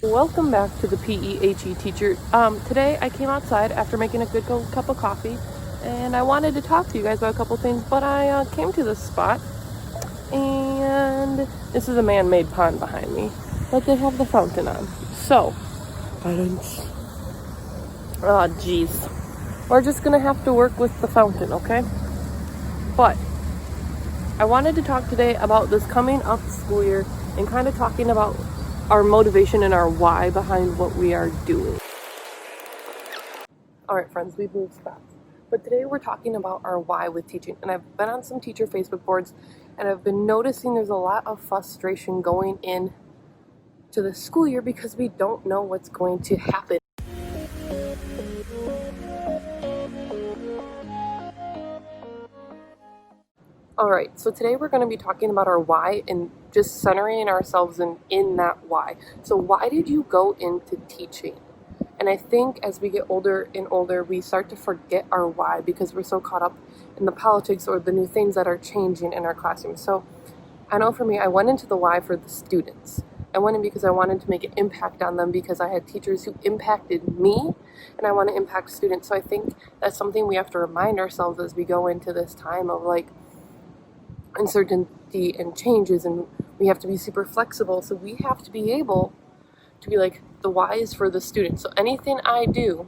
Welcome back to the PEHE teacher. Today I came outside after making a good cup of coffee and I wanted to talk to you guys about a couple things, but I came to this spot and this is a man-made pond behind me, but they have the fountain on. So, oh geez, we're just gonna have to work with the fountain, okay? But I wanted to talk today about this coming up school year and kind of talking about our motivation and our why behind what we are doing. All right, friends, we've moved spots. But today we're talking about our why with teaching. And I've been on some teacher Facebook boards and I've been noticing there's a lot of frustration going in to the school year because we don't know what's going to happen. All right, so today we're going to be talking about our why and just centering ourselves in that why. So why did you go into teaching? And I think as we get older and older, we start to forget our why because we're so caught up in the politics or the new things that are changing in our classroom. So I know for me, I went into the why for the students. I went in because I wanted to make an impact on them because I had teachers who impacted me and I want to impact students. So I think that's something we have to remind ourselves as we go into this time of like uncertainty and changes, and we have to be super flexible. So we have to be able to be like, the why is for the students. So anything I do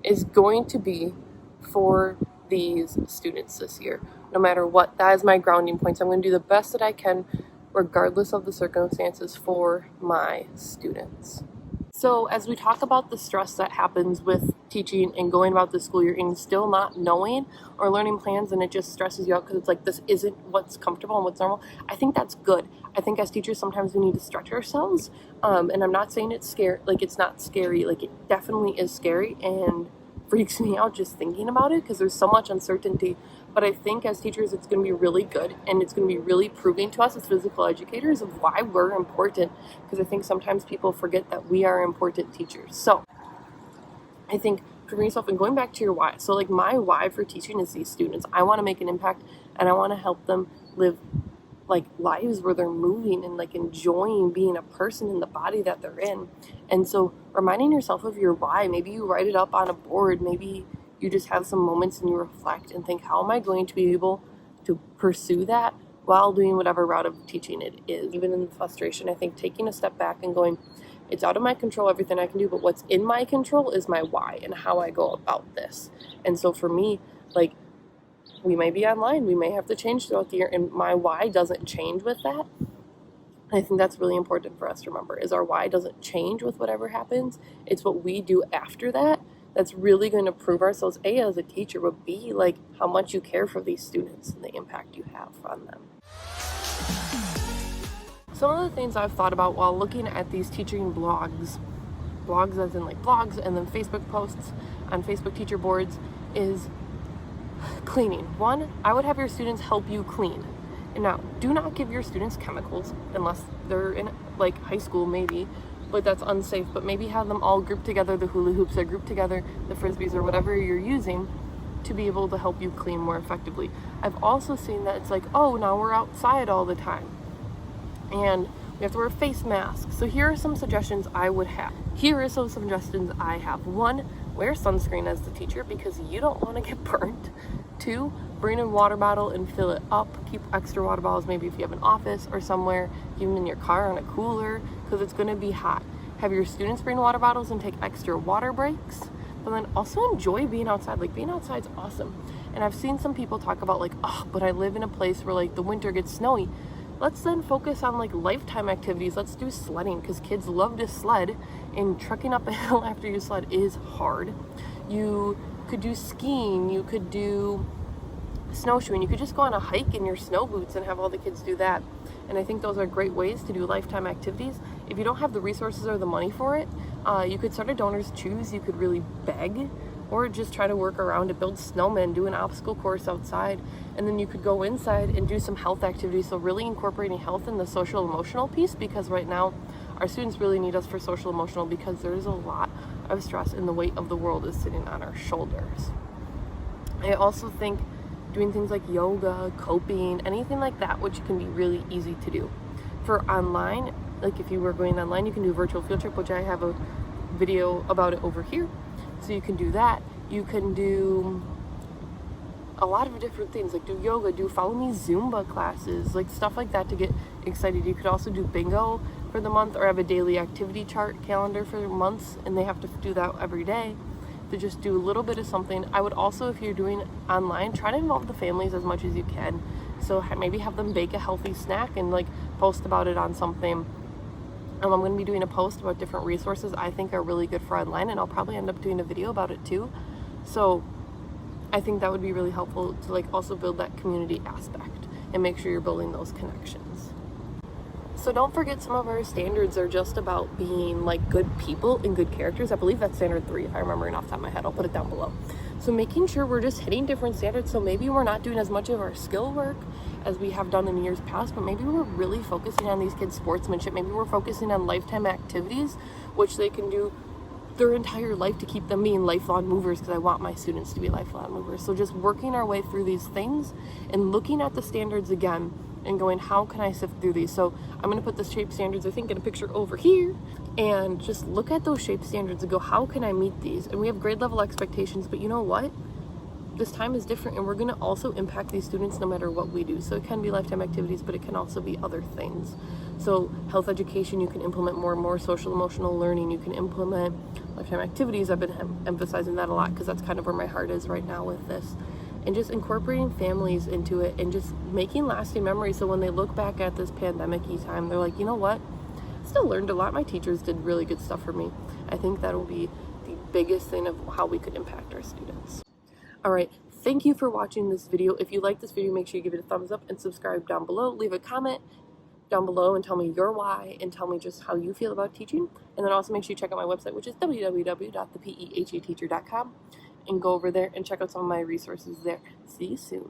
is going to be for these students this year, no matter what. That is my grounding points. I'm going to do the best that I can, regardless of the circumstances, for my students. So as we talk about the stress that happens with teaching and going about the school year and still not knowing or learning plans, and it just stresses you out because it's like, this isn't what's comfortable and what's normal. I think that's good. I think as teachers, sometimes we need to stretch ourselves. And I'm not saying it's scary, like it's not scary, like it definitely is scary and freaks me out just thinking about it because there's so much uncertainty. But I think as teachers, it's going to be really good and it's going to be really proving to us as physical educators of why we're important, because I think sometimes people forget that we are important teachers. So I think proving yourself and going back to your why. So like my why for teaching is these students. I want to make an impact and I want to help them live like lives where they're moving and like enjoying being a person in the body that they're in. And so reminding yourself of your why, maybe you write it up on a board, maybe you just have some moments and you reflect and think, how am I going to be able to pursue that while doing whatever route of teaching it is? Even in the frustration, I think taking a step back and going, it's out of my control, everything I can do, but what's in my control is my why and how I go about this. And so for me, like, we may be online, we may have to change throughout the year, and my why doesn't change with that. I think that's really important for us to remember, is our why doesn't change with whatever happens. It's what we do after that that's really going to prove ourselves, A, as a teacher, but B, like how much you care for these students and the impact you have on them. Some of the things I've thought about while looking at these teaching blogs as in like blogs and then Facebook posts on Facebook teacher boards, is cleaning. One, I would have your students help you clean. And now, do not give your students chemicals unless they're in like high school maybe, but that's unsafe. But maybe have them all group together the hula hoops or group together the frisbees or whatever you're using to be able to help you clean more effectively. I've also seen that it's like, oh, now we're outside all the time and we have to wear face masks. So here are some suggestions I would have. Here are some suggestions I have. One, wear sunscreen as the teacher because you don't want to get burnt. Two, bring a water bottle and fill it up. Keep extra water bottles maybe if you have an office or somewhere, even in your car on a cooler, because it's going to be hot. Have your students bring water bottles and take extra water breaks, but then also enjoy being outside. Like, being outside's awesome. And I've seen some people talk about like, oh, but I live in a place where like the winter gets snowy. Let's then focus on like lifetime activities. Let's do sledding because kids love to sled, and trekking up a hill after you sled is hard. You could do skiing, you could do snowshoeing, you could just go on a hike in your snow boots and have all the kids do that. And I think those are great ways to do lifetime activities. If you don't have the resources or the money for it, you could start a donors choose. You could really beg or just try to work around to build snowmen, do an obstacle course outside, and then you could go inside and do some health activities. So really incorporating health in the social emotional piece, because right now our students really need us for social emotional because there's a lot of stress and the weight of the world is sitting on our shoulders. I also think doing things like yoga, coping, anything like that, which can be really easy to do. For online, Like if you were going online, you can do a virtual field trip, which I have a video about it over here. So you can do that. You can do a lot of different things, like do yoga, do follow me Zumba classes, like stuff like that to get excited. You could also do bingo for the month or have a daily activity chart calendar for months, and they have to do that every day to just do a little bit of something. I would also, if you're doing online, try to involve the families as much as you can. So maybe have them bake a healthy snack and like post about it on something. I'm going to be doing a post about different resources I think are really good for online, and I'll probably end up doing a video about it too. So I think that would be really helpful to like also build that community aspect and make sure you're building those connections. So don't forget, some of our standards are just about being like good people and good characters. I believe that's standard 3 if I remember off the top of my head. I'll put it down below. So making sure we're just hitting different standards. So maybe we're not doing as much of our skill work as we have done in years past, but maybe we're really focusing on these kids' sportsmanship. Maybe we're focusing on lifetime activities, which they can do their entire life to keep them being lifelong movers, because I want my students to be lifelong movers. So just working our way through these things and looking at the standards again and going, how can I sift through these? So I'm going to put the shape standards, I think, in a picture over here, and just look at those shape standards and go, how can I meet these? And we have grade level expectations, but you know what? This time is different, and we're going to also impact these students no matter what we do. So it can be lifetime activities, but it can also be other things. So health education, you can implement more and more. Social emotional learning, you can implement lifetime activities. I've been emphasizing that a lot because that's kind of where my heart is right now with this. And just incorporating families into it and just making lasting memories, so when they look back at this pandemic-y time, they're like, you know what? Still learned a lot. My teachers did really good stuff for me. I think that'll be the biggest thing of how we could impact our students. All right, thank you for watching this video. If you like this video, make sure you give it a thumbs up and subscribe down below. Leave a comment down below and tell me your why and tell me just how you feel about teaching. And then also make sure you check out my website, which is www.thepeheteacher.com, and go over there and check out some of my resources there. See you soon.